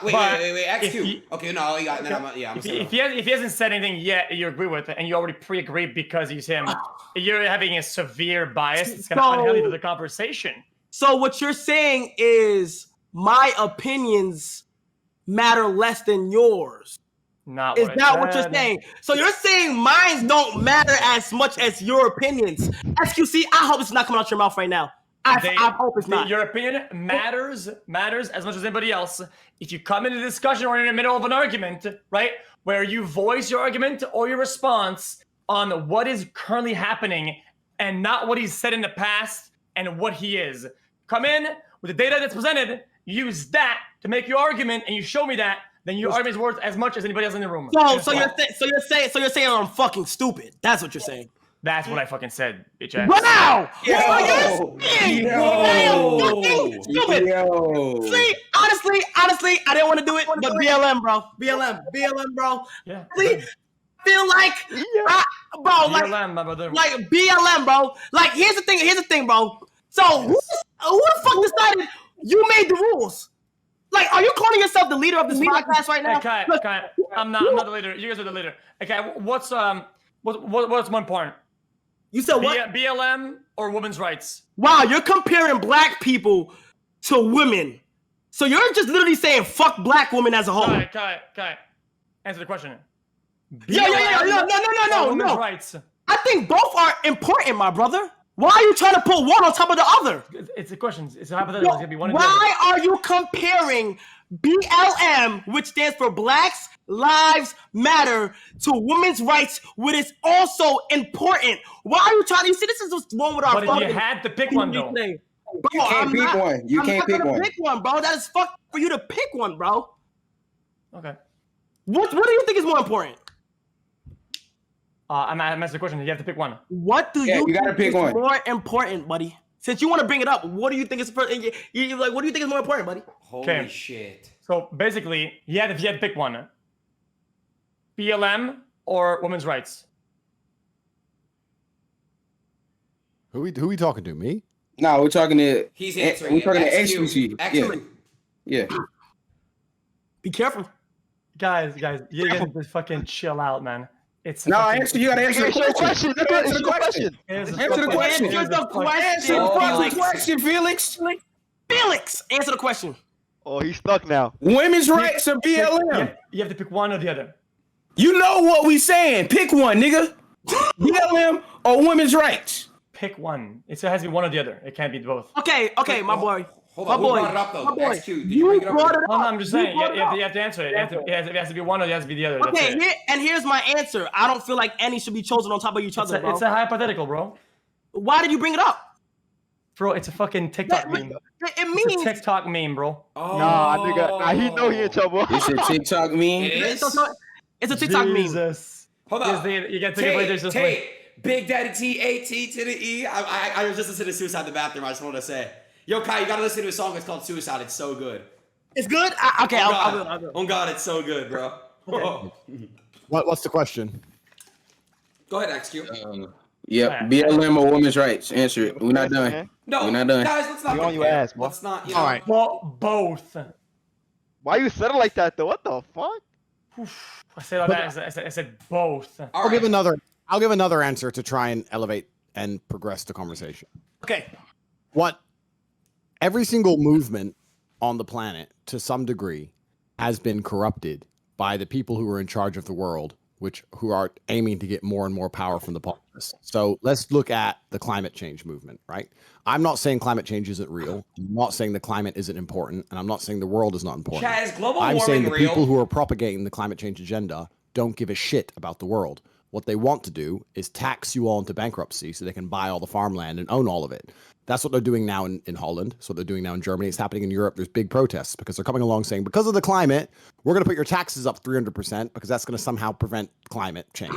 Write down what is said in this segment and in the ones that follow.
Wait. XQ. Okay, no, you got. Then I'm if he hasn't said anything yet, you agree with it, and you already pre-agree because he's him. You're having a severe bias. It's gonna unhealthy to the conversation. So what you're saying is my opinions matter less than yours. Not is what that what you're saying? So you're saying mine don't matter as much as your opinions. XQC, I hope it's not coming out your mouth right now. I hope it's not. Your opinion matters as much as anybody else. If you come into a discussion or in the middle of an argument, right, where you voice your argument or your response on what is currently happening and not what he's said in the past and what he is. Come in with the data that's presented, use that to make your argument, and you show me that, then your argument is worth as much as anybody else in the room. So you're saying I'm fucking stupid. That's what you're saying. That's what I fucking said, bitch ass. Wow! Yo! See, honestly, I didn't want to do it, but BLM, bro. BLM, bro. Yeah. See, feel like, bro, like, BLM, my brother. Like BLM, bro. Like, here's the thing, bro. So who the fuck decided you made the rules? Like, are you calling yourself the leader of this podcast right now? Okay. I'm not the leader. You guys are the leader. Okay, what's more important? You said what? BLM or women's rights? Wow, you're comparing black people to women. So you're just literally saying fuck black women as a whole. Okay. Answer the question. Yeah. No. Women's rights. I think both are important, my brother. Why are you trying to put one on top of the other? It's a question. It's a hypothetical. It's gonna be one. Why are you comparing BLM, which stands for Blacks Lives Matter, to women's rights, which is also important? Why are you trying? You see, this is what's wrong with our. But if you had to pick one, though, you can't pick one. You can't pick one. Pick one, bro. That is fuck for you to pick one, bro. Okay. What do you think is more important? I'm asking the question. You have to pick one. What do you gotta think pick is one. more important, buddy? Since you want to bring it up, what do you think is what do you think is more important, buddy? Holy shit. So basically, if you had to pick one, BLM or women's rights? Who we talking to? Me? No, we're talking to. He's answering. We're talking to XQ. XQC. Yeah. Be careful, guys. You guys just fucking chill out, man. It's You gotta answer the question. Answer the question. Answer the question, Felix. Felix, answer the question. Oh, he's stuck now. Women's rights or BLM? You have to pick one or the other. You know what we saying. Pick one, nigga. BLM or women's rights? Pick one. It has to be one or the other. It can't be both. Okay, my boy. Hold on, who brought it up, though? My boy. XQ, did you bring it up? Brought it up. No, I'm just saying. You have to answer it. It has to be one or it has to be the other. Okay, here's my answer. I don't feel like any should be chosen on top of each other, bro. It's a hypothetical, bro. Why did you bring it up? Bro, it's a fucking TikTok meme. It means... It's a TikTok meme, bro. Oh. Nah, nigga. He know he in trouble. It's a TikTok meme? It is? It's a TikTok meme. Jesus. Hold on. You got to take it just Tate. Big Daddy T-A-T to the E. I was just listening to Suicide in the bathroom. I just wanted to say. Yo, Kai, you gotta listen to a song. It's called Suicide. It's so good. It's good? Okay, I will. Oh, God, it's so good, bro. Okay. What's the question? Go ahead, XQ. Yep, BLM or women's rights. Answer it. We're not done. No, we're not done. Guys, let's not. You on your ass, bro. Let's not. All right. Well, both. Why you said it like that, though? What the fuck? I said all that. I said both. I'll give another answer to try and elevate and progress the conversation. Okay. What every single movement on the planet, to some degree, has been corrupted by the people who are in charge of the world, who are aiming to get more and more power from the populace. So let's look at the climate change movement, right? I'm not saying climate change isn't real. I'm not saying the climate isn't important, and I'm not saying the world is not important. Chad, is global I'm saying warming the real? people who are propagating the climate change agenda don't give a shit about the world. What they want to do is tax you all into bankruptcy so they can buy all the farmland and own all of it. That's what they're doing now in Holland. That's what they're doing now in Germany. It's happening in Europe. There's big protests because they're coming along saying, because of the climate, we're going to put your taxes up 300% because that's going to somehow prevent climate change.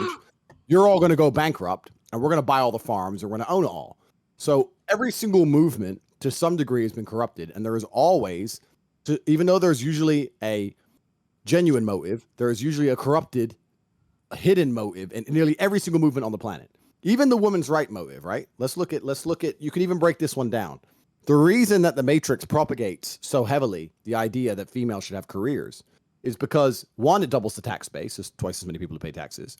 You're all going to go bankrupt and we're going to buy all the farms and we're going to own it all. So every single movement to some degree has been corrupted. And there is always, even though there's usually a genuine motive, there is usually a corrupted, hidden motive in nearly every single movement on the planet. Even the women's right motive, right? Let's look at, you can even break this one down. The reason that the Matrix propagates so heavily the idea that females should have careers is because, one, it doubles the tax base. There's twice as many people to pay taxes.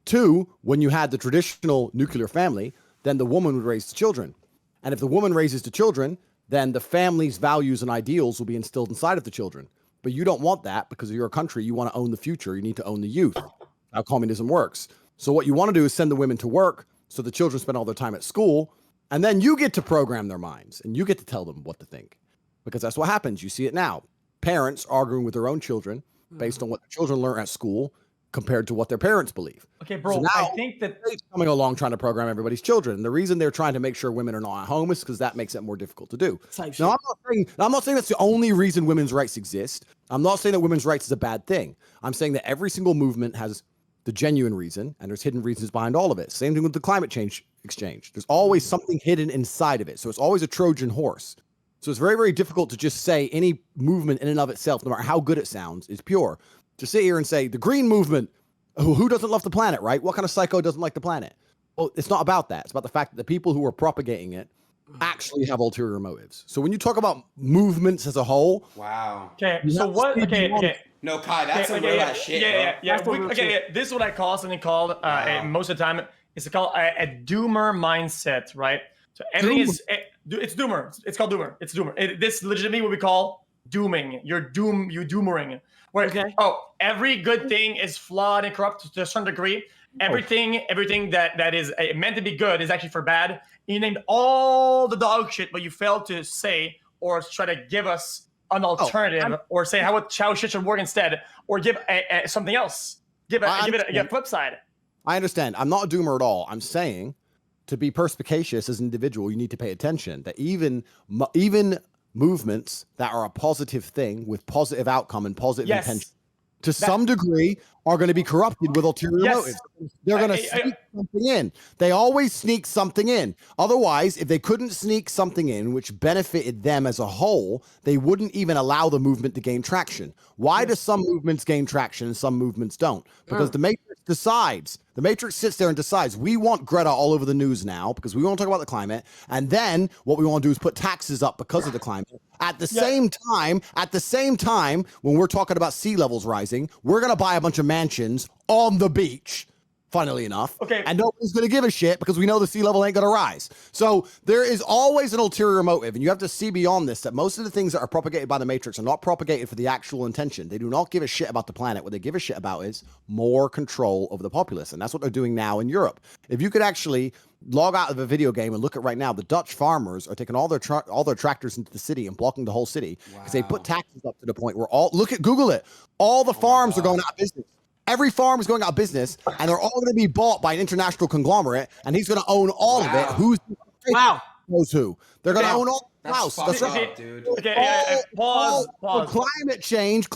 Two, when you had the traditional nuclear family, then the woman would raise the children. And if the woman raises the children, then the family's values and ideals will be instilled inside of the children. But you don't want that because you're a country. You want to own the future. You need to own the youth. How communism works. So what you want to do is send the women to work so the children spend all their time at school. And then you get to program their minds and you get to tell them what to think. Because that's what happens. You see it now. Parents arguing with their own children based on what the children learn at school compared to what their parents believe. Okay, bro, So now, I think that they're coming along trying to program everybody's children. And the reason they're trying to make sure women are not at home is because that makes it more difficult to do. Now, I'm not saying that's the only reason women's rights exist. I'm not saying that women's rights is a bad thing. I'm saying that every single movement has the genuine reason, and there's hidden reasons behind all of it. Same thing with the climate change exchange. There's always something hidden inside of it. So it's always a Trojan horse. So it's very, very difficult to just say any movement in and of itself, no matter how good it sounds, is pure. To sit here and say the green movement, who doesn't love the planet, right? What kind of psycho doesn't like the planet? Well, it's not about that. It's about the fact that the people who are propagating it actually have ulterior motives. So when you talk about movements as a whole, Wow. okay. You So have to what? stay Okay, beyond- okay. No, Kai, that's some real ass shit, Yeah. bro. This is what I call something called most of the time it's called a doomer mindset, right? So everything is it's doomer. It's called doomer. It's doomer. This legitimately what we call dooming. You're doomering. Where every good thing is flawed and corrupt to a certain degree. Everything that is meant to be good is actually for bad. You named all the dog shit, but you failed to say or try to give us an alternative, or say how shit should work instead, or give something else. Give it a flip side. I understand. I'm not a doomer at all. I'm saying to be perspicacious as an individual, you need to pay attention that even movements that are a positive thing with positive outcome and positive intention, to some degree, are going to be corrupted with ulterior motives. They're going to sneak something in. They always sneak something in. Otherwise, if they couldn't sneak something in which benefited them as a whole, they wouldn't even allow the movement to gain traction. Why do some movements gain traction and some movements don't? Because the Matrix decides. The Matrix sits there and decides, we want Greta all over the news now because we want to talk about the climate. And then what we want to do is put taxes up because of the climate. At the same time, when we're talking about sea levels rising, we're going to buy a bunch of mansions on the beach, funnily enough. Okay. And nobody's going to give a shit because we know the sea level ain't going to rise. So there is always an ulterior motive. And you have to see beyond this, that most of the things that are propagated by the Matrix are not propagated for the actual intention. They do not give a shit about the planet. What they give a shit about is more control over the populace. And that's what they're doing now in Europe. If you could actually log out of a video game and look at right now, the Dutch farmers are taking all their tractors into the city and blocking the whole city because they put taxes up to the point where Google it. All the farms are going out of business. Every farm is going out of business, and they're all going to be bought by an international conglomerate, and he's going to own all of it. Who's knows who? They're going to own all the house. That's right, dude. Okay, pause. Climate change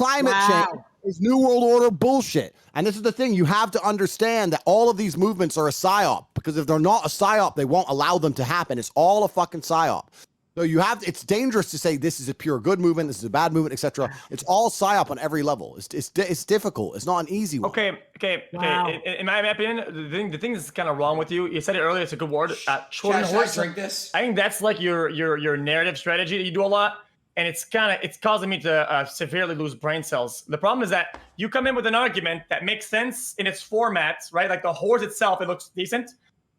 is New World Order bullshit. And this is the thing. You have to understand that all of these movements are a psyop, because if they're not a psyop, they won't allow them to happen. It's all a fucking psyop. So it's dangerous to say this is a pure good movement, this is a bad movement, etc. It's all psyop on every level. It's difficult. It's not an easy one. Okay. In my opinion, the thing that's kind of wrong with you. You said it earlier. It's a good word. Should I drink this? I think that's like your narrative strategy that you do a lot, and it's causing me to severely lose brain cells. The problem is that you come in with an argument that makes sense in its format, right? Like the horse itself, it looks decent.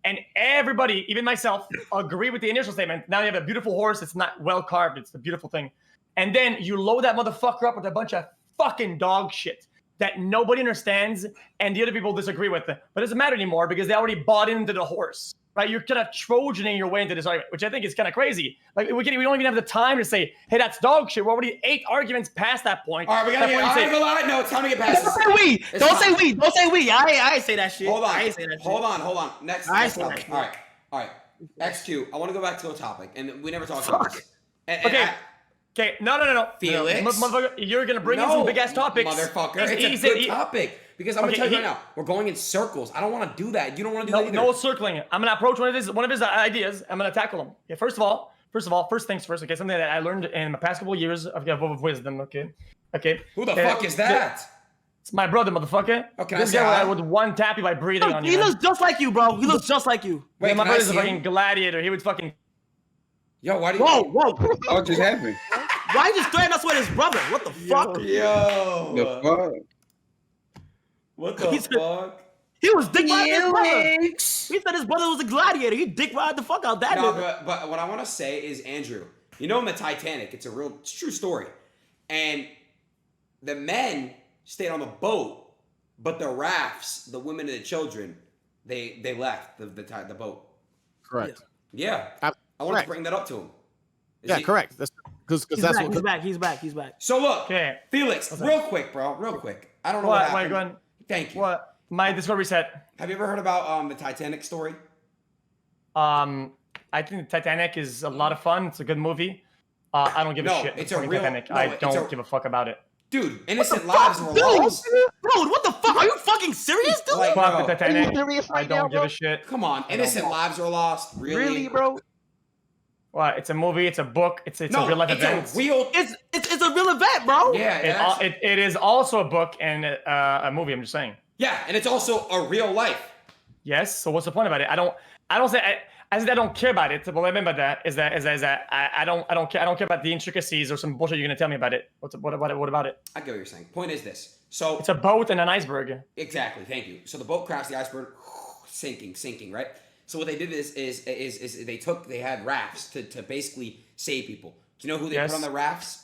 And everybody, even myself, agree with the initial statement. Now you have a beautiful horse. It's not well carved. It's a beautiful thing. And then you load that motherfucker up with a bunch of fucking dog shit that nobody understands and the other people disagree with. But it doesn't matter anymore because they already bought into the horse, right? You're kind of Trojaning your way into this argument, which I think is kind of crazy. Like we don't even have the time to say, hey, that's dog shit. We're already 8 arguments past that point. All right, we got to get No, it's time to get past this. Don't say we. I ain't say that shit. Hold on. I ain't say that shit. Hold on. Next topic. All right. XQ, I want to go back to a topic, and we never talked about this. Okay, no. Felix. Motherfucker, you're going to bring in some big-ass topics. Motherfucker, it's a good topic. Because I'm going to tell you right now, we're going in circles. I don't want to do that. You don't want to do that either. No circling. I'm going to approach one of his ideas. I'm going to tackle him. Okay, first things first. Okay, something that I learned in my past couple of years of wisdom. Okay. Who the fuck is that? It's my brother, motherfucker. Okay, this guy would one tap you by breathing on you. He looks just like you, bro. He looks just like you. Wait, my brother's a fucking gladiator. He would fucking Yo, why do you? Whoa, whoa. What just happened? Why you just threatening us with his brother? What the fuck? The Yo. fuck? What the He's- fuck? He was dick riding his brother. Felix. He said his brother was a gladiator. He dick ride the fuck out that No, nigga. but what I want to say is, Andrew, you know in the Titanic, it's a true story, and the men stayed on the boat, but the rafts, the women and the children, they left the boat. Correct. Yeah, I wanted correct. to bring that up to him. Yeah, correct. That's because that's He's what. back. He's back. He's back. So look, Okay. Felix, real quick, bro, real quick. I don't know What? what Wait, happened. go on. Thank you. What? My Discord reset. Have you ever heard about the Titanic story? I think Titanic is a lot of fun. It's a good movie. I don't give No, a shit. it's about a fucking real- Titanic. no, I it's don't a- give a fuck about it. Dude, innocent lives were lost. Dude, what the fuck? Are you fucking serious, dude? Like, Fuck bro, the Titanic. Are you serious I right don't now, give bro? a shit. Come on, innocent lives were lost. Really, bro? Well, it's a movie. It's a book. It's No, a real life it's event. a real. It's a real event, bro. Yeah, It is also a book and a movie. I'm just saying. yeah, and it's also a real life. Yes. So what's the point about it? I don't care about it. But what I mean by that is that I don't care about the intricacies or some bullshit you're gonna tell me about it. What about it? I get what you're saying. Point is this. So It's a boat and an iceberg. exactly, thank you. So the boat crashed, the iceberg sinking, right? So what they did is they had rafts to basically save people. Do you know who they Yes. put on the rafts?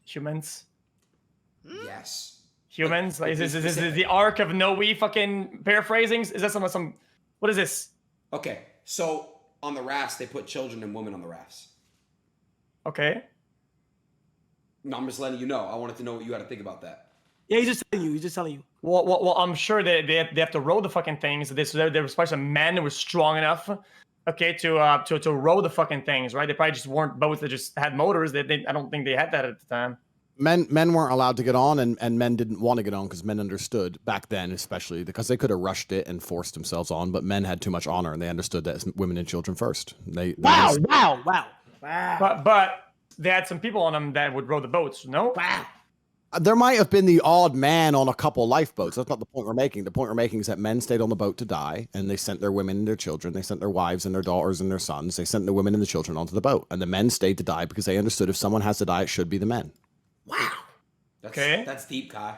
Humans. Yes. Humans. Like, Is this specific. the Ark of Noe fucking paraphrasings? Is that some? What is this? Okay, so on the rafts they put children and women on the rafts. Okay. No, I'm just letting you know. I wanted to know what you had to think about that. Yeah, he's just telling you. Well, I'm sure they have to row the fucking things. There was probably some men who were strong enough, okay, to row the fucking things, right? They probably just weren't boats that just had motors. I don't think they had that at the time. Men weren't allowed to get on, and men didn't want to get on because men understood back then, especially because they could have rushed it and forced themselves on, but men had too much honor, and they understood that it's women and children first. Wow. But they had some people on them that would row the boats. No. Wow. There might have been the odd man on a couple lifeboats. That's not the point we're making. The point we're making is that men stayed on the boat to die, and they sent their women and their children. They sent their wives and their daughters and their sons. They sent the women and the children onto the boat, and the men stayed to die because they understood if someone has to die, it should be the men. Wow. That's deep, Kai.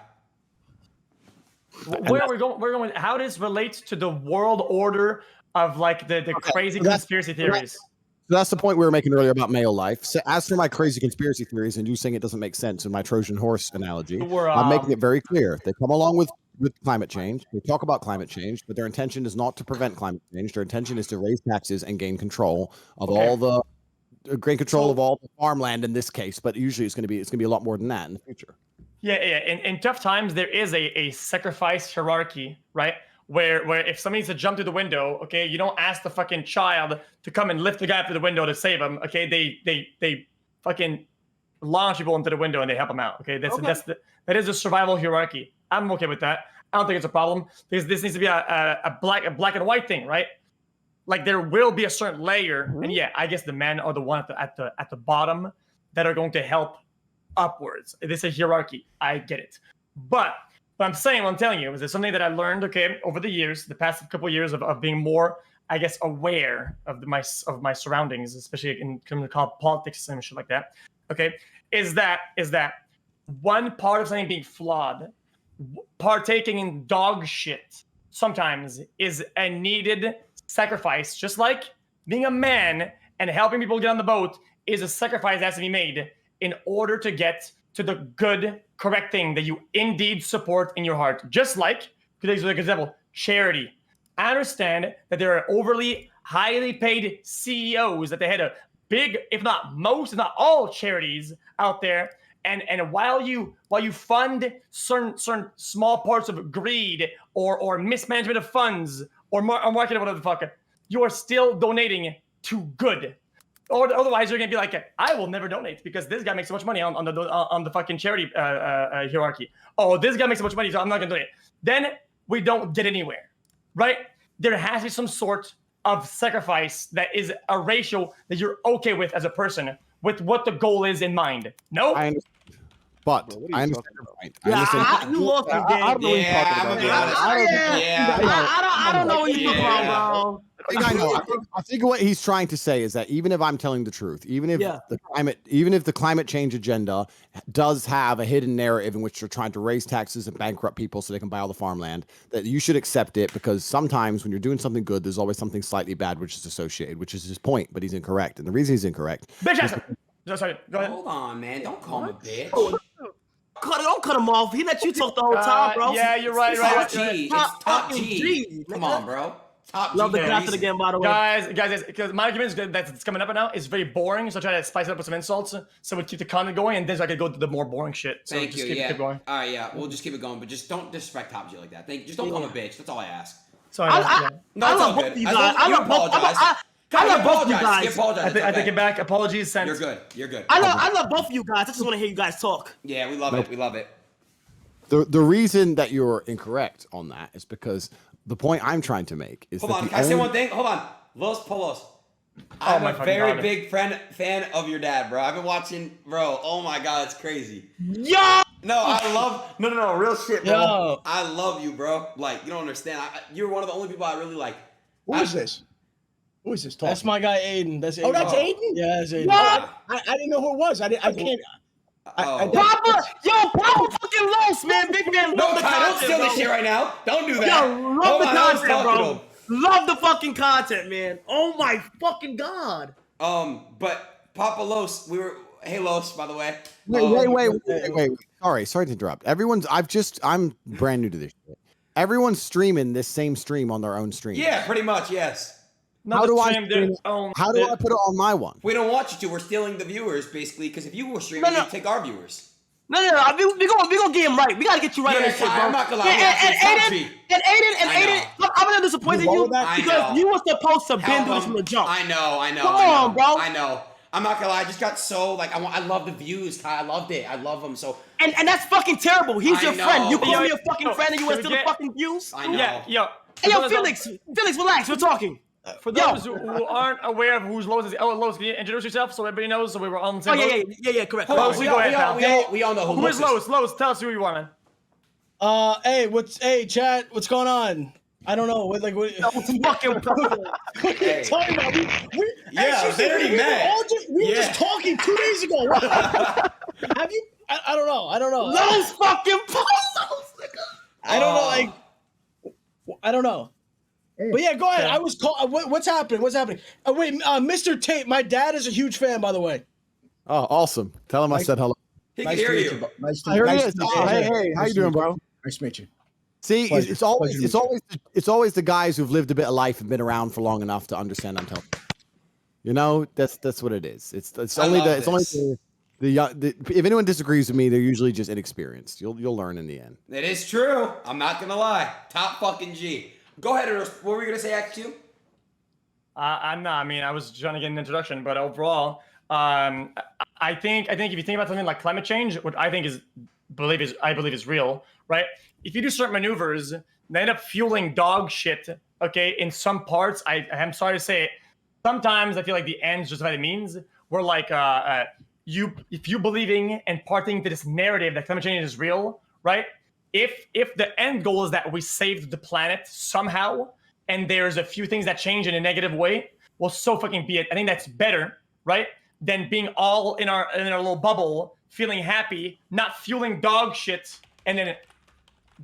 Where are we going? We're going. How does this relate to the world order of like the crazy so that's- conspiracy theories? So that's the point we were making earlier about male life. So as for my crazy conspiracy theories and you saying it doesn't make sense in my Trojan horse analogy, I'm making it very clear. They come along with climate change. They talk about climate change, but their intention is not to prevent climate change. Their intention is to raise taxes and gain control of all the of all the farmland in this case. But usually it's going to be a lot more than that in the future. Yeah. In tough times, there is a sacrifice hierarchy, right? Where if somebody needs to jump through the window, okay, you don't ask the fucking child to come and lift the guy up to the window to save him, okay? They fucking launch people into the window and they help them out, okay? That is a survival hierarchy. I'm okay with that. I don't think it's a problem because this needs to be a black and white thing, right? Like there will be a certain layer, and yeah, I guess the men are the one at the bottom that are going to help upwards. This is a hierarchy. I get it, but I'm telling you is there's something that I learned, okay, over the years, the past couple of years of being more, I guess, aware of my surroundings, especially in politics and shit like that. Okay, is that one part of something being flawed, partaking in dog shit sometimes is a needed sacrifice, just like being a man and helping people get on the boat is a sacrifice that has to be made in order to get to the good, correct thing that you indeed support in your heart. Just like, for example, charity. I understand that there are overly highly paid CEOs, that they had a big, if not most, if not all charities out there. And while you fund certain small parts of greed or mismanagement of funds or marketing, whatever the fuck, you are still donating to good. Or otherwise, you're gonna be like, I will never donate because this guy makes so much money on the fucking charity hierarchy. Oh, this guy makes so much money, so I'm not gonna donate. Then we don't get anywhere, right? There has to be some sort of sacrifice that is a ratio that you're okay with as a person, with what the goal is in mind. No? I understand. But Bro, what are I you understand talking your about? point. Yeah, you lost me, I don't know what you're Yeah, talking I'm about. gonna be bro. honest. I don't- Yeah. I don't know what you're talking Yeah. about, bro. I think what he's trying to say is that even if I'm telling the truth, even if Yeah. the climate change agenda does have a hidden narrative in which they're trying to raise taxes and bankrupt people so they can buy all the farmland, that you should accept it because sometimes when you're doing something good, there's always something slightly bad which is associated, which is his point. But he's incorrect, and the reason he's incorrect. Bitch ass. Sorry, go ahead. Hold on, man. Don't call him a bitch. Don't cut him off. He let you talk the whole time, bro. Yeah, you're right. Top Right. G. It's Top top fucking G. G, Come nigga. on, bro. Top Love G. the for a content reason. again, by the way. Guys, because my argument is good that's coming up right now is very boring, so I try to spice it up with some insults, so we keep the content going, and then so I can go to the more boring shit. So Thank just you. keep it going. All right, yeah. We'll just keep it going, but just don't disrespect Top G like that. Just don't call him a bitch. That's all I ask. Sorry. I No, I it's all love both good. of you As guys. long as I you love both. apologize. I love both of you You guys. apologize. I It's take okay. it back. Apologies sent. You're good. You're good. I love both of you guys. I just want to hear you guys talk. Yeah, we love it. We love it. The reason that you're incorrect on that is because the point I'm trying to make is Hold that on. the Can I say only- one thing? Hold on. Los Polos. I'm my a fucking very God. big fan of your dad, bro. I've been watching, bro. Oh my God, it's crazy. Yo! No, I love. No, real shit, bro. Yo. I love you, bro. Like you don't understand. You're one of the only people I really like. Who is this? Who is this talking? That's my guy Aiden. That's Aiden. Oh, that's Aiden? Yeah, that's Aiden. What? I didn't know who it was. I can't. Oh. Papa! Yo, Papa fucking Los, man. Big man. No, Love the Ty, content, don't steal bro. this shit right now. Don't do that. Yo, love Hold the on, I was content, talking to bro. Love the fucking content, man. Oh my fucking God. him. But Papa Los, we were. Hey, Los, by the way. Wait. Sorry to interrupt. I'm brand new to this shit. Everyone's streaming this same stream on their own stream. Yeah, pretty much. Yes. How do I stream stream their it? own- How do I put it on my one? We don't want you to. We're stealing the viewers, basically, because if you were streaming, No. you'd take our viewers. No. We gonna get him right. We gotta get you right on Yeah, that shit, Ty, bro. I'm not gonna lie, And, we have to and, stop Aiden, G. and Aiden, I know. look, I'm gonna disappoint You roll you with that? I because know. you were supposed to been Help do this him. from the jump. I know. Come I know, on, bro. I know. I'm not gonna lie. I just got so like I love the views, Ty. I loved it. I love them so. And that's fucking terrible. He's I your know. friend. You Yo, call me a fucking friend and you can want we to the get- fucking views? I know. Yeah, yo. Hey, yo, For those- Felix, relax. We're talking. For those who aren't aware of who's Lois is, Lois, can you introduce yourself so everybody knows so we were all on the Oh same boat? yeah, correct. Hold on, Los, we go all, ahead, we, all, pal. we all know who Who is Los Lois? Lois, tell us who you are, man. Hey, chat, what's going on? I don't know. What? Fucking What are you talking about? Yeah, excuse me, they already we met. were Yeah. just talking 2 days ago. Have you? I don't know. I don't know. Those fucking polos, nigga. I don't know. I don't know. But yeah, go ahead. Yeah. I was called. What's happening? What's happening? Wait, Mr. Tate. My dad is a huge fan, by the way. Oh, awesome. Tell him I said hello. He Nice can to hear meet you. you. Nice to I heard nice it. to meet Oh, you. hey, how Nice you to doing, meet bro? Nice to meet you. See, Pleasure. it's always Pleasure to it's always the guys who've lived a bit of life and been around for long enough to understand I'm telling you. You know, that's what it is. It's I only love the it's only this. the young. If anyone disagrees with me, they're usually just inexperienced. You'll learn in the end. It is true. I'm not gonna lie. Top fucking G. Go ahead, Eros. What were you gonna say, X2? I'm not. I mean, I was trying to get an introduction, but overall, I think if you think about something like climate change, which I believe is real, right? If you do certain maneuvers, they end up fueling dog shit. Okay, in some parts, I'm sorry to say it. Sometimes I feel like the ends justify the means. We're like, if you believing and parting to this narrative that climate change is real, right? If the end goal is that we saved the planet somehow, and there's a few things that change in a negative way, well, so fucking be it. I think that's better, right? Than being all in our little bubble, feeling happy, not fueling dog shit, and then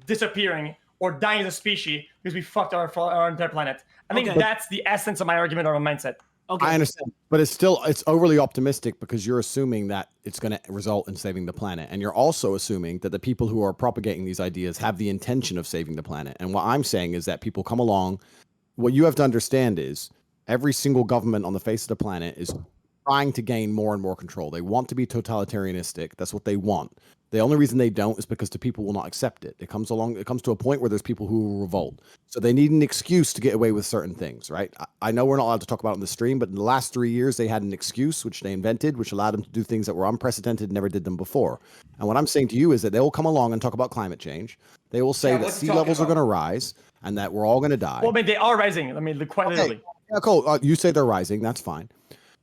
disappearing or dying as a species because we fucked our entire planet. I think Okay. that's the essence of my argument or my mindset. Okay. I understand, but it's overly optimistic because you're assuming that it's going to result in saving the planet, and you're also assuming that the people who are propagating these ideas have the intention of saving the planet. And what I'm saying is that people come along. What you have to understand is every single government on the face of the planet is trying to gain more and more control. They want to be totalitarianistic. That's what they want. The only reason they don't is because the people will not accept it. It comes to a point where there's people who will revolt. So they need an excuse to get away with certain things, right? I know we're not allowed to talk about it on the stream, but in the last 3 years, they had an excuse, which they invented, which allowed them to do things that were unprecedented, never did them before. And what I'm saying to you is that they will come along and talk about climate change. They will say Yeah, that what's sea talking levels are about? going to rise and that we're all going to die. Well, I mean, they are rising. I mean, quite literally. Yeah, cool. You say they're rising. That's fine.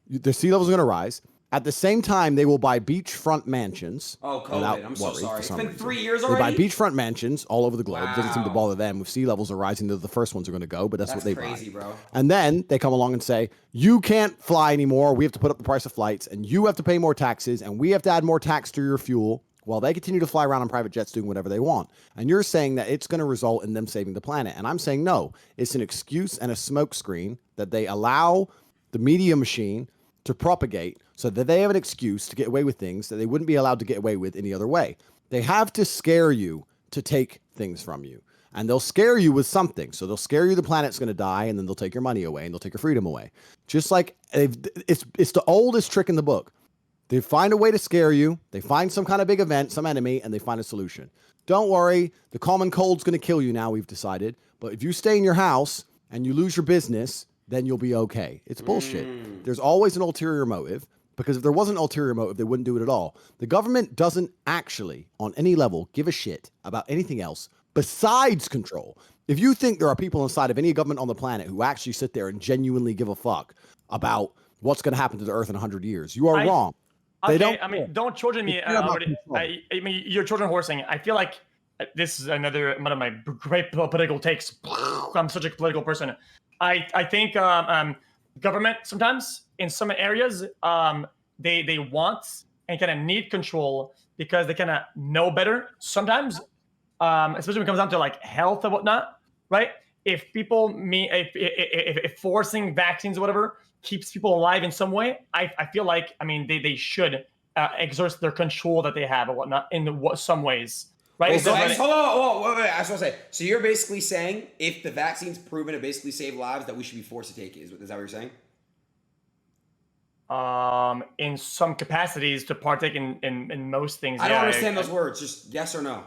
The sea levels are going to rise. At the same time, they will buy beachfront mansions. Oh, COVID. without I'm so worry, sorry. for It's some been reason. 3 years They buy already. beachfront mansions all over the globe. Doesn't seem to Wow. bother them. With sea levels are rising, they're the first ones are going to go, but that's what they crazy, buy. bro. And then they come along and say, you can't fly anymore. We have to put up the price of flights, and you have to pay more taxes, and we have to add more tax to your fuel, while they continue to fly around on private jets doing whatever they want. And you're saying that it's going to result in them saving the planet. And I'm saying, no, it's an excuse and a smokescreen that they allow the media machine to propagate so that they have an excuse to get away with things that they wouldn't be allowed to get away with any other way. They have to scare you to take things from you. And they'll scare you with something. So they'll scare you the planet's going to die, and then they'll take your money away, and they'll take your freedom away. Just like it's the oldest trick in the book. They find a way to scare you. They find some kind of big event, some enemy, and they find a solution. Don't worry. The common cold's going to kill you now, we've decided. But if you stay in your house and you lose your business, then you'll be okay. It's bullshit. There's always an ulterior motive, because if there wasn't an ulterior motive, they wouldn't do it at all. The government doesn't actually, on any level, give a shit about anything else besides control. If you think there are people inside of any government on the planet who actually sit there and genuinely give a fuck about what's going to happen to the earth in 100 years, you are wrong. They don't. I mean, don't children me. I mean, you're children horsing. I feel like this is another one of my great political takes. I'm such a political person. I think government sometimes in some areas they want and kind of need control because they kind of know better sometimes, especially when it comes down to like health and whatnot, right? If people if forcing vaccines or whatever keeps people alive in some way, I feel like, I mean, they should exert their control that they have or whatnot in some ways. Right? Well, so, hold on, wait. I just want to say. So you're basically saying if the vaccine's proven to basically save lives, that we should be forced to take it. Is that what you're saying? In some capacities to partake in most things. I don't understand those words. Just yes or no.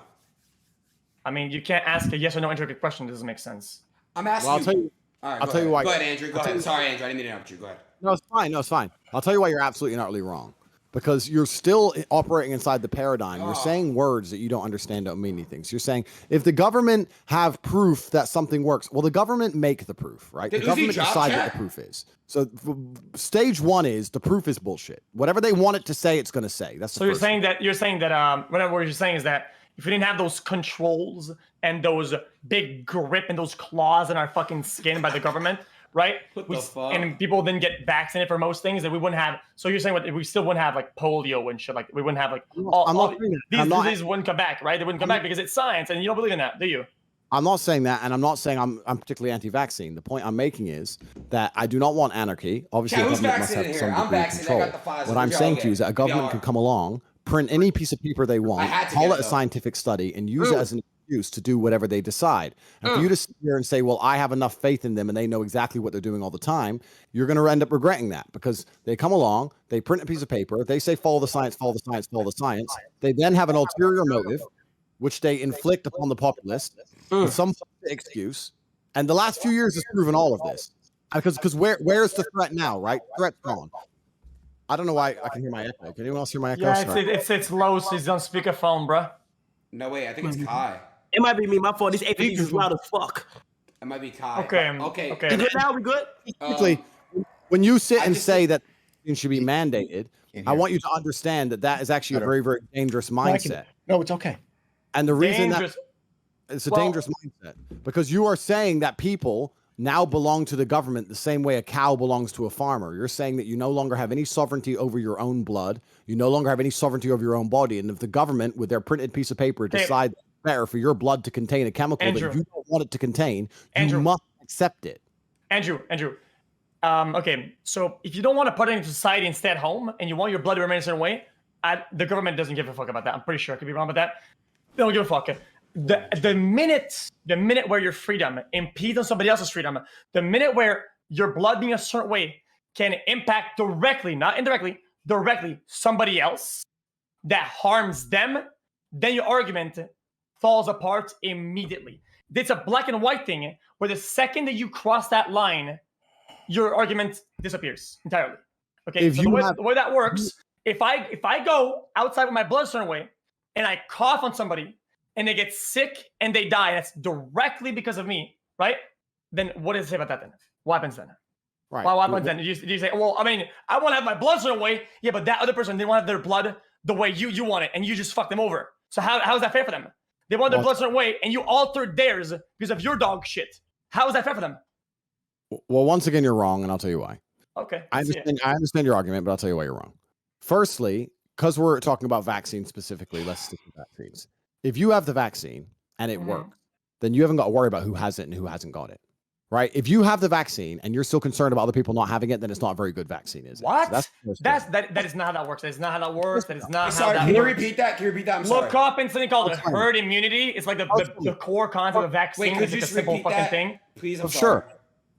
I mean, you can't ask a yes or no intricate question. It doesn't make sense. I'm asking. Well, I'll tell you. All right, I'll tell you why. Go ahead, Andrew. Go ahead. Sorry, Andrew. I didn't mean to interrupt you. Go ahead. No, it's fine. No, it's fine. I'll tell you why you're absolutely and utterly wrong. Because you're still operating inside the paradigm. You're saying words that you don't understand don't mean anything. So you're saying if the government have proof that something works, well, the government make the proof, right? The government decide what the proof is. So stage one is the proof is bullshit. Whatever they want it to say, it's going to say. That's so you're saying that whatever you're saying is that if we didn't have those controls and those big grip and those claws in our fucking skin by the government, right? What the fuck? And people didn't get vaccinated for most things, that we wouldn't have. So you're saying we still wouldn't have like polio and shit, like we wouldn't have like these diseases wouldn't come back, right? They wouldn't come back because it's science, and you don't believe in that, do you? I'm not saying that, and I'm not saying I'm particularly anti-vaccine. The point I'm making is that I do not want anarchy. Obviously, Yeah, a who's government must have vaccinated some here? I'm degree of vaccinated. I control. got the Pfizer. What I'm Y'all saying get to you is that a government y'all can are. come along, print any piece of paper they want, had to call get it it, a though. scientific study, and use it as an excuse to do whatever they decide. And for you to sit here and say, well, I have enough faith in them and they know exactly what they're doing all the time, you're going to end up regretting that, because they come along, they print a piece of paper, they say, follow the science, follow the science, follow the science. They then have an ulterior motive, which they inflict upon the populace with some excuse. And the last few years has proven all of this. Because where's the threat now, right? Threat's gone. I don't know why I can hear my echo. Can anyone else hear my echo? Yeah, it's low, so he's on speakerphone, bro. No, wait. I think it's Kai. It might be me. My fault. These APDs is loud as fuck. It might be Kai. Okay. Okay. We good now? We good? Typically, when you sit I and just say that it should be mandated, I want you to understand that that is actually a very, very dangerous mindset. No, it's okay. And the reason Dangerous. that it's a dangerous mindset, because you are saying that people now belong to the government the same way a cow belongs to a farmer. You're saying that you no longer have any sovereignty over your own blood. You no longer have any sovereignty over your own body. And if the government, with their printed piece of paper, decide it's better for your blood to contain a chemical that you don't want it to contain, you must accept it. Andrew. Okay, so if you don't want to put it into society and stay at home, and you want your blood to remain a certain way, the government doesn't give a fuck about that. I'm pretty sure. I could be wrong about that. They don't give a fuck. The minute where your freedom impedes on somebody else's freedom, the minute where your blood being a certain way can impact directly, not indirectly, directly somebody else that harms them, then your argument falls apart immediately. It's a black and white thing where the second that you cross that line, your argument disappears entirely. Okay, so the way that works, if I go outside with my blood a certain way and I cough on somebody and they get sick and they die, that's directly because of me, right? Then what does it say about that then? What happens then? Right. Well, what happens then? Do you say, well, I mean, I want to have my blood certain way. Yeah, but that other person didn't want to have their blood the way you want it, and you just fucked them over. So how is that fair for them? They want their blood certain way, and you altered theirs because of your dog shit. How is that fair for them? Well, once again, you're wrong, and I'll tell you why. Okay. I understand your argument, but I'll tell you why you're wrong. Firstly, because we're talking about vaccines specifically, let's stick with vaccines. If you have the vaccine and it works, then you haven't got to worry about who has it and who hasn't got it. Right? If you have the vaccine and you're still concerned about other people not having it, then it's not a very good vaccine, is it? What? So that is not how that works. That is not how that works. That is not how Sorry, that can you works. repeat that? Can you repeat that? I'm sorry. Look up in something called herd immunity. It's like the core concept of vaccine. Wait, could It's you like a just simple repeat fucking that? thing. Please, I'm sorry.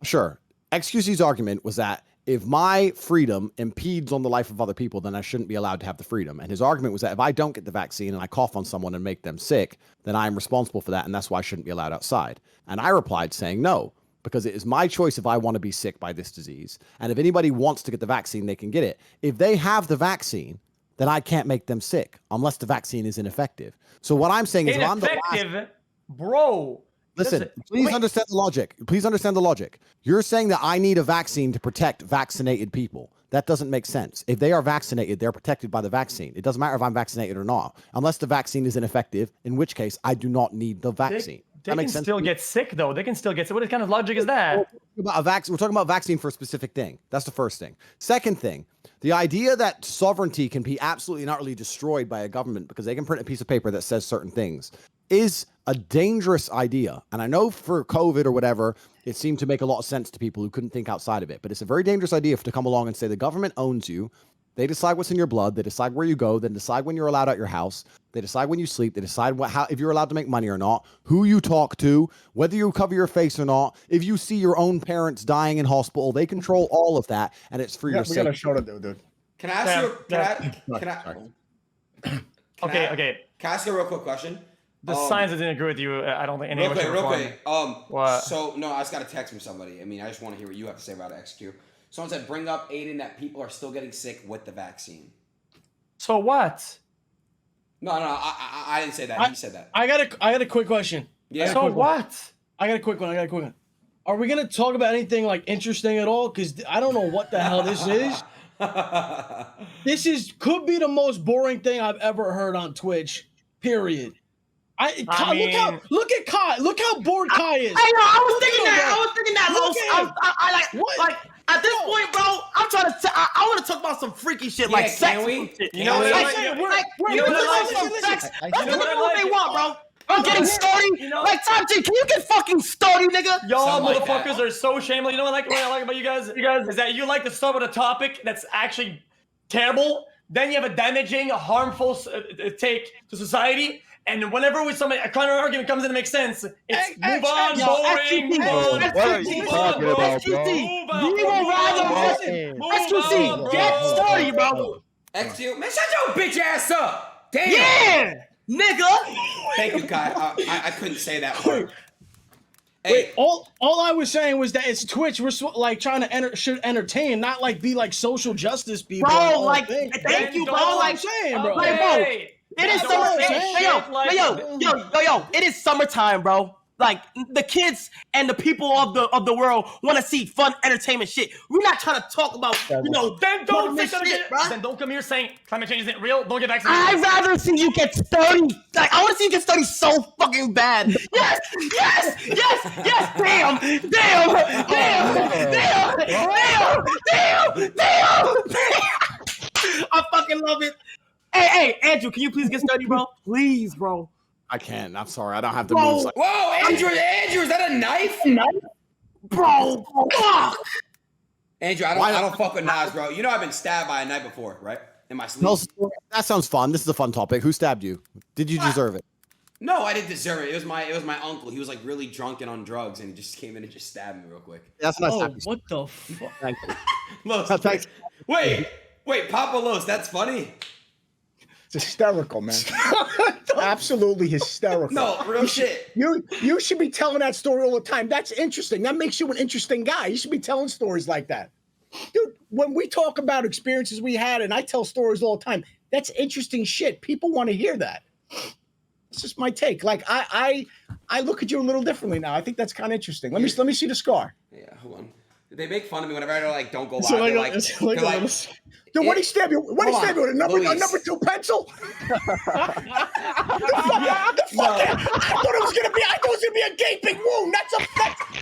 Sure. XQC's argument was that if my freedom impedes on the life of other people, then I shouldn't be allowed to have the freedom. And his argument was that if I don't get the vaccine and I cough on someone and make them sick, then I'm responsible for that, and that's why I shouldn't be allowed outside. And I replied saying no, because it is my choice if I want to be sick by this disease. And if anybody wants to get the vaccine, they can get it. If they have the vaccine, then I can't make them sick unless the vaccine is ineffective. So what I'm saying is, if I'm the last, bro. listen, please understand the logic. Please understand the logic. You're saying that I need a vaccine to protect vaccinated people. That doesn't make sense. If they are vaccinated, they're protected by the vaccine. It doesn't matter if I'm vaccinated or not, unless the vaccine is ineffective, in which case I do not need the vaccine. They can still get sick, though. They can still get sick. What kind of logic is that? We're talking about vaccine for a specific thing. That's the first thing. Second thing, the idea that sovereignty can be absolutely and utterly destroyed by a government because they can print a piece of paper that says certain things is a dangerous idea. And I know for COVID or whatever, it seemed to make a lot of sense to people who couldn't think outside of it. But it's a very dangerous idea to come along and say the government owns you. They decide what's in your blood. They decide where you go. They decide when you're allowed at your house. They decide when you sleep. They decide if you're allowed to make money or not, who you talk to, whether you cover your face or not. If you see your own parents dying in hospital, they control all of that, and it's for your We got a safety. show to do, dude. Can I ask you? Okay. Can I ask you a real quick question? The science doesn't agree with you. I don't think anyone should real reform. quick. What? So no, I just got a text from somebody. I mean, I just want to hear what you have to say about XQ. Someone said, bring up Aiden that people are still getting sick with the vaccine. So what? No, I didn't say that. He said that. I got a quick question. Yeah. So what? I got a quick one. Are we gonna talk about anything like interesting at all? Because I don't know what the hell this is. Could be the most boring thing I've ever heard on Twitch. Period. Look at Kai. Look how bored Kai is. I was thinking that. Like at this point, bro, I'm trying to. I want to talk about some freaky shit like sex. Can we? You know what Sex. That's what they want, bro. I'm getting sturdy. Like Tate, can you get fucking sturdy, nigga? Y'all Something like motherfuckers that. are so shameless. You know what I like about you guys? Is that you like to start with a topic that's actually terrible, then you have a damaging, harmful take to society. And whenever a counter argument comes in to make sense, it's move on, boring, move on. What are you talking about, bro? XQC, get sturdy, bro. XQ, man, shut your bitch ass up. Damn. Yeah, nigga. Thank you, Kai. I couldn't say that part. Wait, all I was saying was that it's Twitch. We're like trying to should entertain, not like be like social justice people. Bro, like, thank you, bro. Like, saying, bro. Like, bro. It is yo, it is summertime, bro. Like the kids and the people of the world want to see fun entertainment shit. We're not trying to talk about, Then don't come here saying climate change isn't real. Don't get vaccinated. I'd rather see you get sturdy. Like I want to see you get sturdy so fucking bad. Yes. Damn. I fucking love it. Hey, Andrew, can you please get sturdy, bro? Please, bro. I can't. I'm sorry. I don't have the moves. Whoa, Andrew, is that a knife? Bro, fuck. Andrew, I don't fuck with knives, bro. You know I've been stabbed by a knife before, right? In my sleep. No, that sounds fun. This is a fun topic. Who stabbed you? Did you deserve it? No, I didn't deserve it. It was my uncle. He was like really drunk and on drugs, and he just came in and just stabbed me real quick. That's nice. Oh, what the fuck? Thank you. Los, Thanks. wait, Papa Los, that's funny. It's hysterical, man. Absolutely hysterical. No, real shit. You should be telling that story all the time. That's interesting. That makes you an interesting guy. You should be telling stories like that. Dude, when we talk about experiences we had, and I tell stories all the time, that's interesting shit. People want to hear that. It's just my take. Like I look at you a little differently now. I think that's kind of interesting. Let me see the scar. Yeah, hold on. They make fun of me whenever I like don't go live. So They're like, it's like they're a like, little- Dude, what did he stab you? What did he Hold stab you with? A Luis. number 2 pencil? The fuck? No. I thought it was gonna be a gaping wound. That's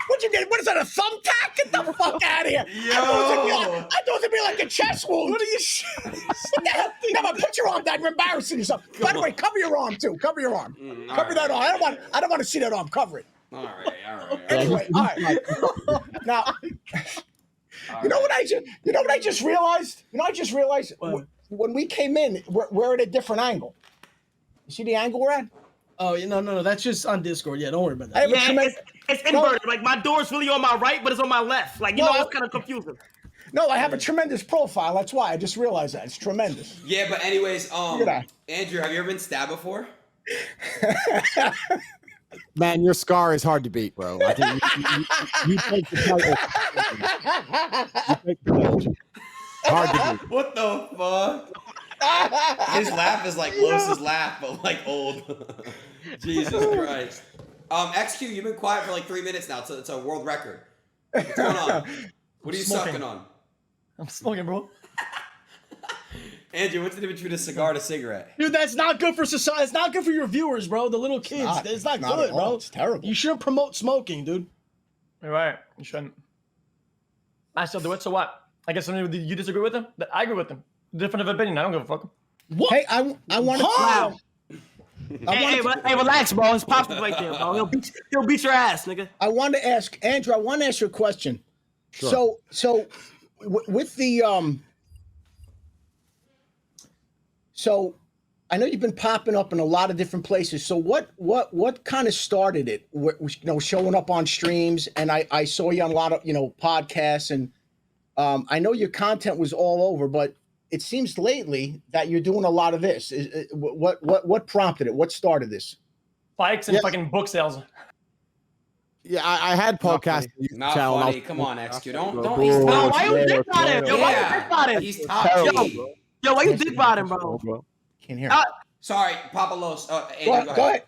what you did. What is that? A thumbtack? Get the fuck out of here! I thought it was gonna be like a chest wound. What are you? What the hell? Never put your arm down. You're embarrassing yourself. By the way, cover your arm too. Cover your arm. Cover that arm. I don't want to see that arm. Cover it. All right. Anyway, all right. Now. You know what I just realized? You know, I just realized when we came in, we're at a different angle. You see the angle we're at? Oh, yeah, no. That's just on Discord. Yeah, don't worry about I that. have a tremendous. It's inverted. Like my door's really on my right, but it's on my left. Like it's kind of confusing. No, I have a tremendous profile. That's why I just realized that it's tremendous. Yeah, but anyways, at that. Andrew, have you ever been stabbed before? Man, your scar is hard to beat, bro. I think you take the title. You take the title. Hard to beat. What the fuck? His laugh is like Los's laugh, but like old. Jesus Christ. XQ, you've been quiet for like 3 minutes now. It's a world record. What's going on? What are you Smoking. sucking on? I'm smoking, bro. Andrew, what's the difference between a cigar and a cigarette? Dude, that's not good for society. It's not good for your viewers, bro. The little kids. It's not good, at all. bro. It's terrible. You shouldn't promote smoking, dude. You're right. You shouldn't. I still do it. So what? I guess somebody you disagree with him. I agree with him. Different of opinion. I don't give a fuck. What? Hey, I want to. Wow. Hey, relax, bro. His pops right there, bro. He'll beat your ass, nigga. I want to ask Andrew. I want to ask you a question. Sure. So with the So I know you've been popping up in a lot of different places. So what kind of started it? You know, showing up on streams, and I saw you on a lot of podcasts, and I know your content was all over, but it seems lately that you're doing a lot of this. What prompted it? What started this? Bikes and fucking book sales. Yeah, I had podcasts. Not channel, and I funny. was- Come on, XQ. Don't. Bro, He's bro, top Why you dick about him? Yo, why you dick about him? He's top Terrible, G. bro. Yo, why you dick about him, bro? Can't hear. Sorry, Papa Los. Andrew, Go ahead.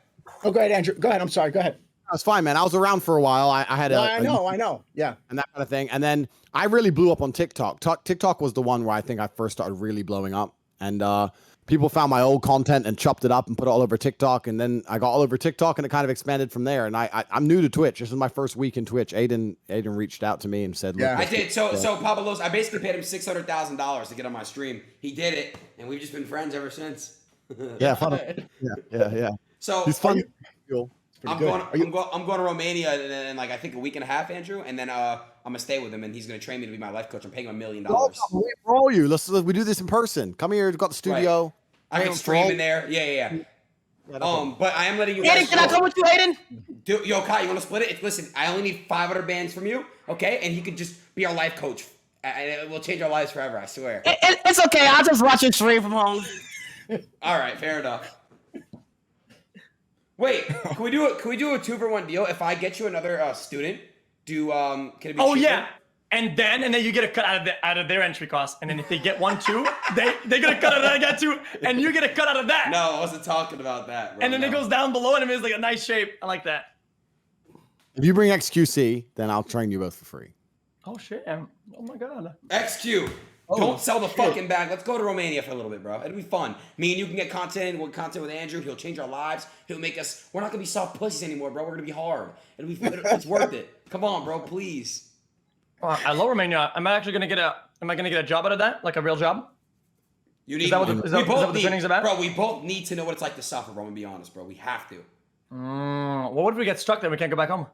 Oh, go ahead, Andrew. Go ahead. I'm sorry. Go ahead. That's fine, man. I was around for a while. I had a. I know. Yeah. And that kind of thing. And then I really blew up on TikTok. TikTok was the one where I think I first started really blowing up. And people found my old content and chopped it up and put it all over TikTok. And then I got all over TikTok and it kind of expanded from there. And I'm new to Twitch. This is my first week in Twitch. Aiden reached out to me and said, Yeah. I did. So Papa Los, I basically paid him $600,000 to get on my stream. He did it, and we've just been friends ever since. Yeah, fun. Yeah. So He's fun. I'm going to Romania in like I think a week and a half, Andrew, and then I'm gonna stay with him, and he's gonna train me to be my life coach. I'm paying him $1 million. Where are you? We do this in person. Come here. We've got the studio. I can stream in there. Yeah. But I am letting you guys Aiden, can I come with you, Aiden? Yo, Kai, you want to split it? Listen, I only need 500 bands from you, okay? And he could just be our life coach. And it will change our lives forever, I swear. It's okay. I'll just watch it stream from home. All right, fair enough. Wait, can we do a 2-for-1 deal? If I get you another student, can it be cheaper? Yeah. And then you get a cut out of their entry cost. And then if they get one too, they get a cut out of that I got too, and you get a cut out of that. No, I wasn't talking about that, bro. And then it goes down below and it is like a nice shape. I like that. If you bring XQC, then I'll train you both for free. Oh shit. Oh my god. XQ. Don't sell the fucking bag. Let's go to Romania for a little bit, bro. It'll be fun. Me and you can get content with Andrew. He'll change our lives. He'll make us. We're not gonna be soft pussies anymore, bro. We're gonna be hard. It's worth it. Come on, bro. Please. I love Romania. Am I gonna get a job out of that? Like a real job? You need. Is that what the training's about? Bro, we both need to know what it's like to suffer, bro. I'm gonna be honest, bro. We have to. What if we get stuck there? We can't go back home.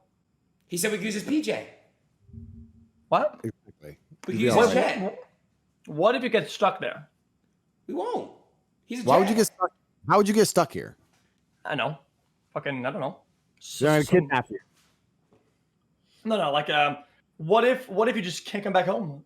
He said we could use his PJ. What? Exactly. We could use his jet. What if you get stuck there? We won't. He's a jet. Why would you get stuck? How would you get stuck here? I know. I don't know. They're gonna kidnap you. No. Like, what if you just can't come back home?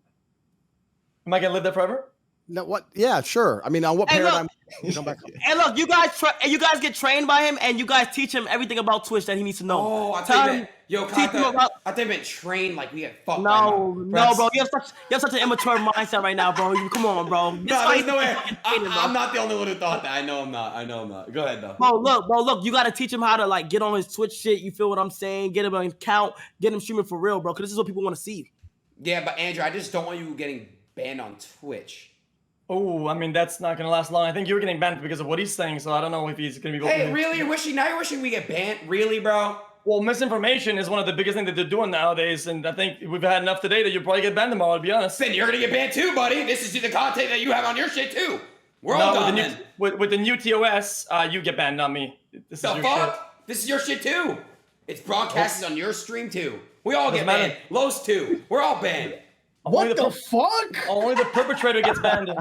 Am I gonna live there forever? No, what? Yeah, sure. I mean, on what paradigm? You come back home? And look, you guys get trained by him, and you guys teach him everything about Twitch that he needs to know. Oh, I Tell thought you him- meant, yo, teach him about- I thought you meant trained like we get fucked. No, bro. You have such an immature mindset right now, bro. Come on, bro. No, there's no way. I'm not the only one who thought that. I know I'm not. Go ahead, though. Bro, look. You gotta teach him how to like get on his Twitch shit. You feel what I'm saying? Get him an account. Get him streaming for real, bro. Because this is what people want to see. Yeah, but Andrew, I just don't want you getting banned on Twitch. Oh, I mean, that's not gonna last long. I think you were getting banned because of what he's saying, so I don't know if he's gonna be. Hey, really? You're wishing we get banned? Really, bro? Well, misinformation is one of the biggest things that they're doing nowadays, and I think we've had enough today that you'll probably get banned tomorrow, to be honest. Then you're gonna get banned too, buddy. This is the content that you have on your shit too. We're all done then. With the new TOS, you get banned, not me. This The is your fuck? shit. This is your shit too. It's broadcasted on your stream too. We all get Doesn't matter. banned. Los too. We're all banned. What the fuck? Only the perpetrator gets banned.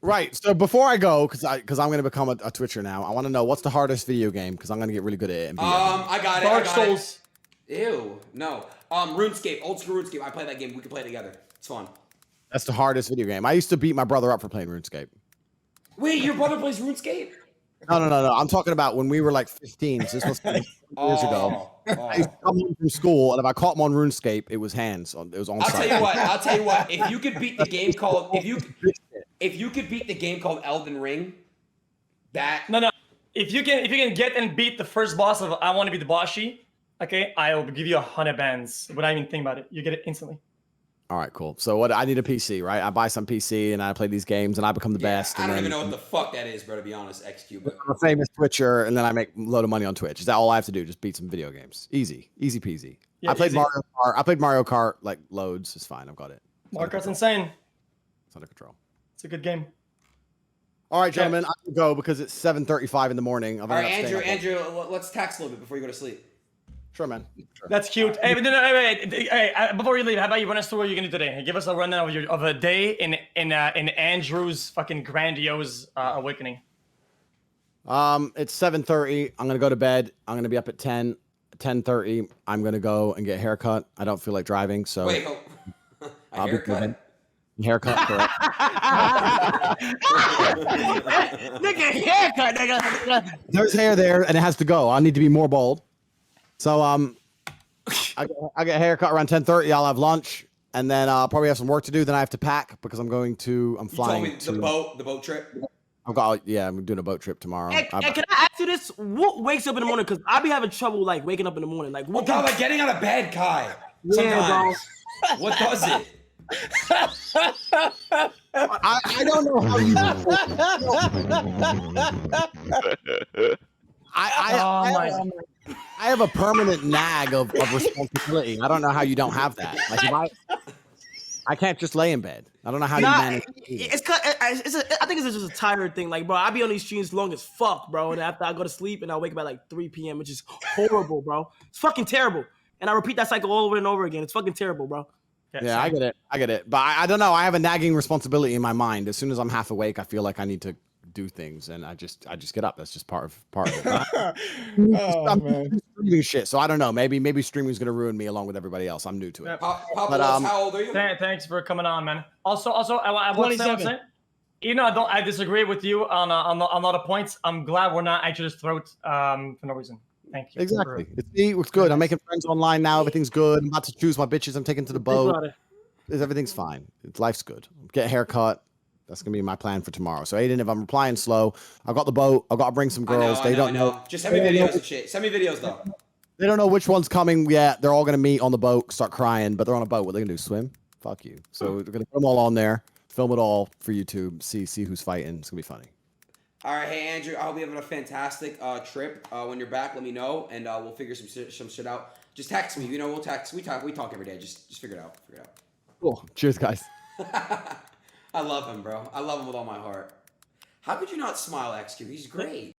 Right. So before I go, because I'm gonna become a Twitcher now, I want to know what's the hardest video game because I'm gonna get really good at it. And be I got it. Dark I got Souls. It. Ew. No. RuneScape. Old school RuneScape. I play that game. We can play it together. It's fun. That's the hardest video game. I used to beat my brother up for playing RuneScape. Wait, your brother plays RuneScape? No. I'm talking about when we were like 15. So this was years ago. I used to come home from school, and if I caught him on RuneScape, it was hands. It was on I'll site. tell you what. If you could beat the game called if you could beat the game called Elden Ring, that No. If you can get and beat the first boss of I Want to Be the Boshi, okay, I will give you 100 bans without even thinking about it. You get it instantly. All right, cool. So what? I need a PC, right? I buy some PC and I play these games and I become the best. I and don't then even know what the fuck that is, bro. To be honest, XQ. But I'm a famous Twitcher, and then I make a load of money on Twitch. Is that all I have to do? Just beat some video games. Easy peasy. Yeah, I played easy. Mario Kart. I played Mario Kart like loads. It's fine. I've got it. Mario Kart's insane. It's under control. It's a good game. All right, gentlemen, I can go because it's 7:35 in the morning. all right, Andrew, let's text a little bit before you go to sleep. Sure, man. Sure. That's cute. Hey, but no, wait. Hey, before you leave, how about you run us through what you're gonna do today? Give us a rundown of a day in Andrew's fucking grandiose awakening. It's 7:30. I'm gonna go to bed. I'm gonna be up at 10:30. I'm gonna go and get a haircut. I don't feel like driving, so Wait, I'll be good. Haircut, correct. Nigga, haircut, nigga. There's hair there, and it has to go. I need to be more bold. So I get a haircut around 10:30. I'll have lunch, and then I'll probably have some work to do. Then I have to pack because I'm flying you told me the boat trip. I'm doing a boat trip tomorrow. Hey, can I ask you this? What wakes up in the morning? Because I be having trouble like waking up in the morning. Like what? God, like getting out of bed, Kai. Yeah, Sometimes. What does it? I don't know how you. I have a permanent nag of responsibility. I don't know how you don't have that. Like if I can't just lay in bed. I don't know how you manage. I think it's just a tired thing. Like, bro, I be on these streams long as fuck, bro. And after I go to sleep and I wake up at like 3 p.m., which is horrible, bro. It's fucking terrible. And I repeat that cycle all over and over again. It's fucking terrible, bro. Yeah, I get it. But I don't know. I have a nagging responsibility in my mind. As soon as I'm half awake, I feel like I need to do things, and I just get up. That's just part of it. I'm streaming shit, so I don't know. Maybe streaming is gonna ruin me along with everybody else. I'm new to it. How old are you? Thanks for coming on, man. Also, I want to say 27. You know, I disagree with you on a lot of points. I'm glad we're not at your throat for no reason. Thank you. Exactly. It's good. I'm making friends online now. Everything's good. I'm about to choose my bitches. I'm taking to the boat. Everything's fine. Life's good. Get a haircut. That's gonna be my plan for tomorrow. So Aiden, if I'm replying slow, I've got the boat. I've got to bring some girls. I know. Just send me videos and shit. Send me videos though. They don't know which one's coming yet. They're all gonna meet on the boat, start crying, but they're on a boat. What are they gonna do? Swim? Fuck you. So we're gonna put them all on there, film it all for YouTube, see who's fighting. It's gonna be funny. All right, hey Andrew, I hope you having a fantastic trip. When you're back, let me know, and we'll figure some shit out. Just text me. You know, we'll text. We talk every day. Just figure it out. Cool. Cheers, guys. I love him, bro. I love him with all my heart. How could you not smile, XQ? He's great.